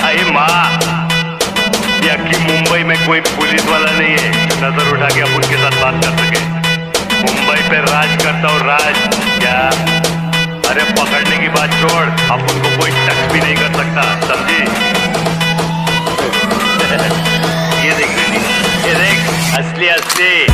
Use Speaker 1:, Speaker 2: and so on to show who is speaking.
Speaker 1: अरे माँ, या कि मुंबई में कोई पुलिस वाला नहीं है जो नजर उठा के अपन के साथ बात कर सके। मुंबई पे राज करता हूँ, राज। क्या? अरे पकड़ने की बात छोड़, अपन को कोई टच भी नहीं कर सकता, समझी? ये देख बेटी, ये देख, असली असली